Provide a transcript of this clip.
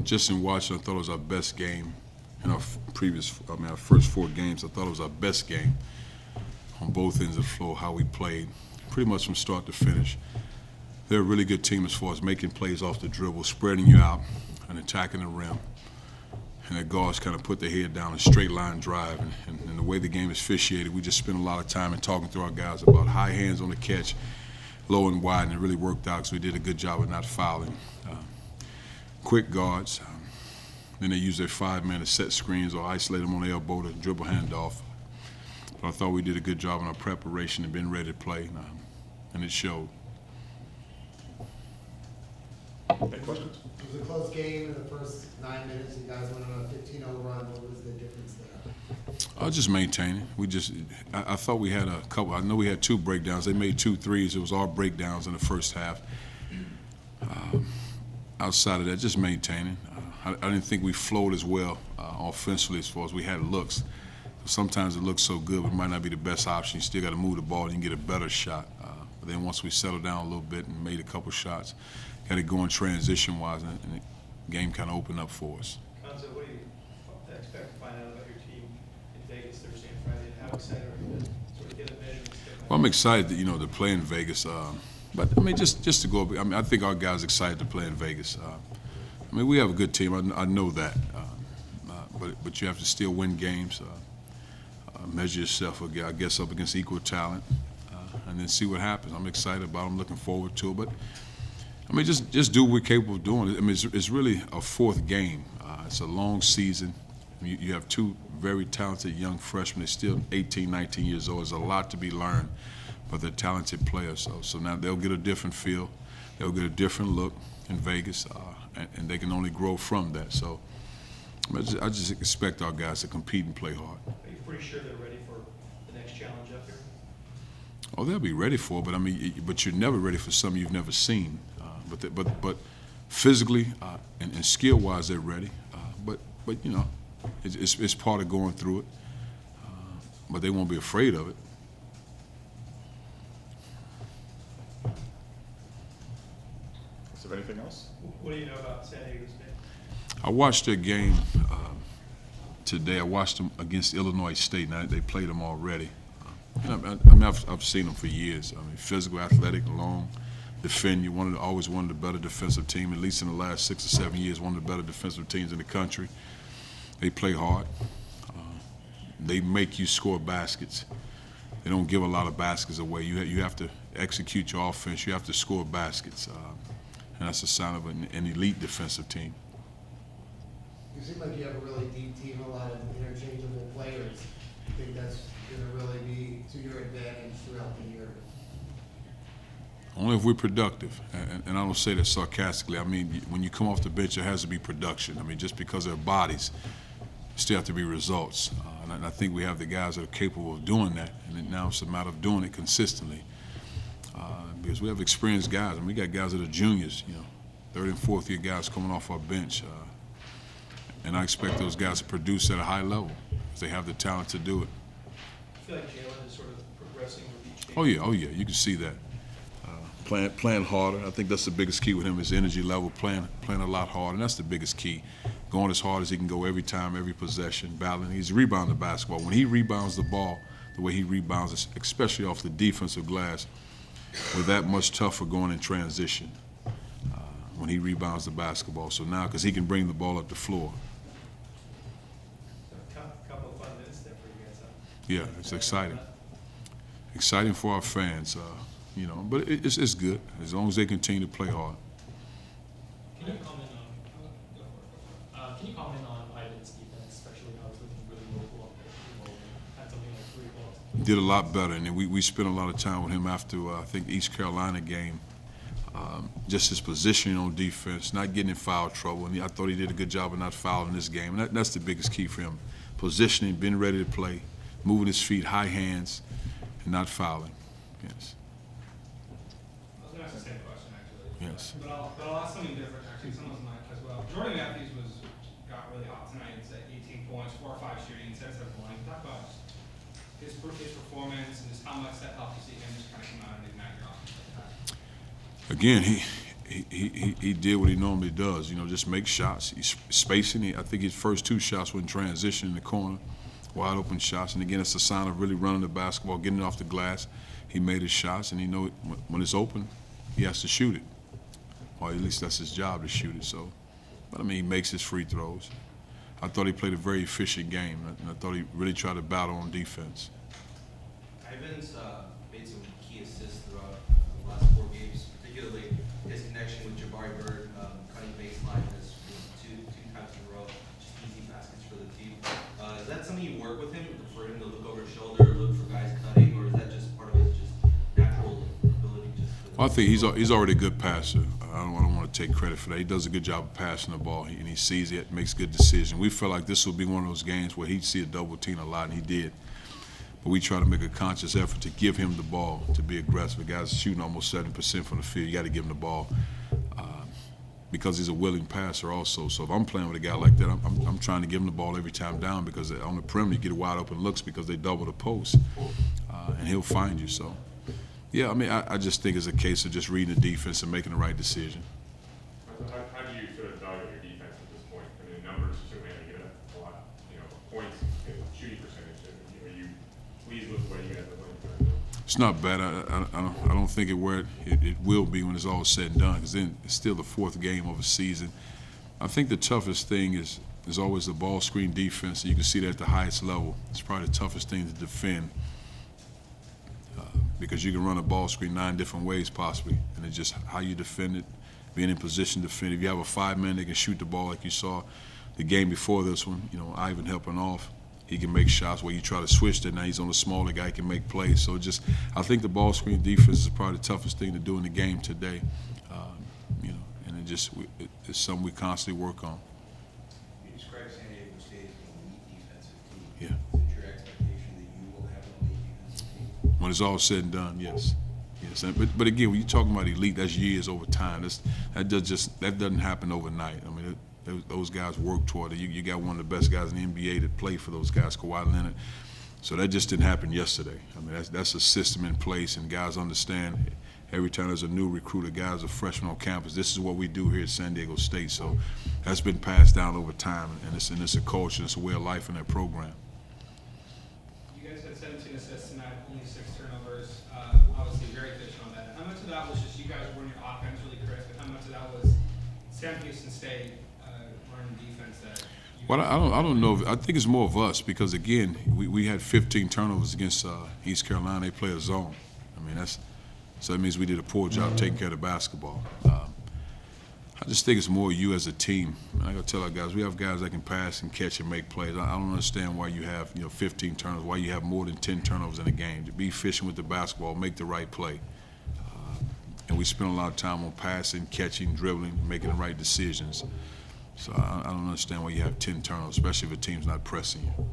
just in watching, I thought it was our best game in our our first 4 games. I thought it was our best game on both ends of the floor, how we played, pretty much from start to finish. They're a really good team as far as making plays off the dribble, spreading you out and attacking the rim. And the guards kind of put their head down a straight line drive. And the way the game is officiated, we just spent a lot of time in talking to our guys about high hands on the catch, low and wide, and it really worked out because we did a good job of not fouling. Quick guards. Then they use their 5-man to set screens or isolate them on the elbow to dribble handoff. But I thought we did a good job in our preparation and being ready to play, and it showed. Any questions? It was a close game in the first 9 minutes. You guys went on a 15-0 run. What was the difference there? Just maintaining. I thought we had a couple. I know we had 2 breakdowns. They made 2 threes. It was our breakdowns in the first half. Outside of that, just maintaining. I didn't think we flowed as well offensively as far as we had looks. Sometimes it looks so good, but it might not be the best option. You still got to move the ball and you can get a better shot. But then once we settled down a little bit and made a couple shots, got it going transition-wise, and the game kind of opened up for us. Cuonzo, what do you expect to find out about your team in Vegas Thursday and Friday? How excited are you to sort of get a measurement stick? Well, I'm excited to play in Vegas. But I mean, just to go. I mean, I think our guys are excited to play in Vegas. I mean, we have a good team. I know that. But you have to still win games. Measure yourself, I guess, up against equal talent, and then see what happens. I'm excited about it. I'm looking forward to it. But I mean, just do what we're capable of doing. I mean, it's really a 4th game. It's a long season. You have 2 very talented young freshmen. They're still 18, 19 years old. There's a lot to be learned, but they're talented players. So now they'll get a different feel. They'll get a different look in Vegas, and they can only grow from that. So I just expect our guys to compete and play hard. Are you pretty sure they're ready for the next challenge up here? Oh, they'll be ready for it, but I mean, but you're never ready for something you've never seen. But physically and skill-wise, they're ready. But it's part of going through it. But they won't be afraid of it. Is there anything else? What do you know about San Diego State? I watched their game today. I watched them against Illinois State. Now they played them already. I've seen them for years. I mean, physical, athletic, long, defend you. Always one of the better defensive team, at least in the last 6 or 7 years. One of the better defensive teams in the country. They play hard. They make you score baskets. They don't give a lot of baskets away. You have to execute your offense. You have to score baskets, and that's a sign of an elite defensive team. You seem like you have a really deep team, a lot of interchangeable players. I think that's going to really be to your advantage throughout the year. Only if we're productive, and I don't say that sarcastically. I mean, when you come off the bench, there has to be production. I mean, just because they're bodies, still have to be results. And I think we have the guys that are capable of doing that, and now it's a matter of doing it consistently. Because we have experienced guys, and we got guys that are juniors, 3rd and 4th year guys coming off our bench. And I expect those guys to produce at a high level because they have the talent to do it. I feel like Jalen is sort of progressing with each game. Oh yeah, you can see that. Playing harder. I think that's the biggest key with him, his energy level, playing a lot harder, and that's the biggest key. Going as hard as he can go every time, every possession, battling. He's rebounding the basketball. When he rebounds the ball, the way he rebounds it, especially off the defensive glass, we're that much tougher going in transition when he rebounds the basketball. So now, because he can bring the ball up the floor. So a couple of fun minutes there for you guys, huh? Yeah, it's exciting. Exciting for our fans, but it's good as long as they continue to play hard. Can you comment on Ivan's defense, especially how it's looking really local up there? Had something like 3 blocks. Did a lot better, and then we spent a lot of time with him after I think East Carolina game. Just his positioning on defense, not getting in foul trouble, and I thought he did a good job of not fouling this game. And that's the biggest key for him: positioning, being ready to play, moving his feet, high hands, and not fouling. Yes. I was going to ask the same question, actually. Yes. But I'll ask something different, actually. Someone's mine as well. Jordan Matthews got really hot tonight. It's at 18 points, 4 or 5 shooting, 10 of one. Talk about his performance and just how much that helped to see him just kind of come out and ignite your offense like that. Again, he did what he normally does, you know, just make shots. He's spacing. I think his first 2 shots were in transition in the corner, wide open shots. And again, it's a sign of really running the basketball, getting it off the glass. He made his shots, and he know when it's open, he has to shoot it. Or at least that's his job, to shoot it. So, but I mean, he makes his free throws. I thought he played a very efficient game, and I thought he really tried to battle on defense. Ivan's made some key assists throughout the last 4 games, particularly his connection with Jabari Bird, cutting baseline has two times in a row, just easy baskets for the team. Is that something you work with him, for him to look over his shoulder, look for guys cutting, or is that just part of his just natural ability? Well, I think he's already a good passer. I don't want to take credit for that. He does a good job of passing the ball, and he sees it, makes good decisions. We felt like this would be one of those games where he'd see a double team a lot, and he did. But we try to make a conscious effort to give him the ball, to be aggressive. The guy's shooting almost 70% from the field. You got to give him the ball because he's a willing passer also. So if I'm playing with a guy like that, I'm trying to give him the ball every time down, because on the perimeter you get wide open looks because they double the post, and he'll find you. So. Yeah, I mean, I just think it's a case of just reading the defense and making the right decision. How do you sort of evaluate your defense at this point? I mean, the numbers certainly have to get a lot, you know, points, shooting percentage. Are you pleased with the way you guys are playing? It's not bad. I don't think it will be when it's all said and done, because then it's still the 4th game of a season. I think the toughest thing is always the ball screen defense. You can see that at the highest level. It's probably the toughest thing to defend. Because you can run a ball screen 9 different ways possibly, and it's just how you defend it, being in position to defend. If you have a 5-man that can shoot the ball like you saw the game before this one, you know, Ivan helping off, he can make shots where you try to switch that. Now he's on a smaller guy, he can make plays. So I think the ball screen defense is probably the toughest thing to do in the game today, you know, and it's something we constantly work on. You described San Diego State as an elite defensive team. Yeah. Is it your expectation that you will have an elite defensive team? When it's all said and done, yes. But again, when you're talking about elite, that's years over time. That doesn't happen overnight. I mean, those guys work toward it. You got one of the best guys in the NBA that play for those guys, Kawhi Leonard. So that just didn't happen yesterday. I mean, that's a system in place, and guys understand. Every time there's a new recruit, a guy's a freshman on campus, this is what we do here at San Diego State. So that's been passed down over time, and it's a culture, it's a way of life in that program. You guys had 17 assists tonight, only 6 turnovers. Obviously very efficient on that. How much of that was just you guys running your offense really crisp, and how much of that was Sam Houston State running defense that you Well, I don't know. I think it's more of us because, again, we had 15 turnovers against East Carolina. They play a zone. I mean, so that means we did a poor job taking care of the basketball. I just think it's more you as a team. I got to tell our guys, we have guys that can pass and catch and make plays. I don't understand why you have 15 turnovers, why you have more than 10 turnovers in a game. To be efficient with the basketball, make the right play. And we spend a lot of time on passing, catching, dribbling, making the right decisions. So I don't understand why you have 10 turnovers, especially if a team's not pressing you.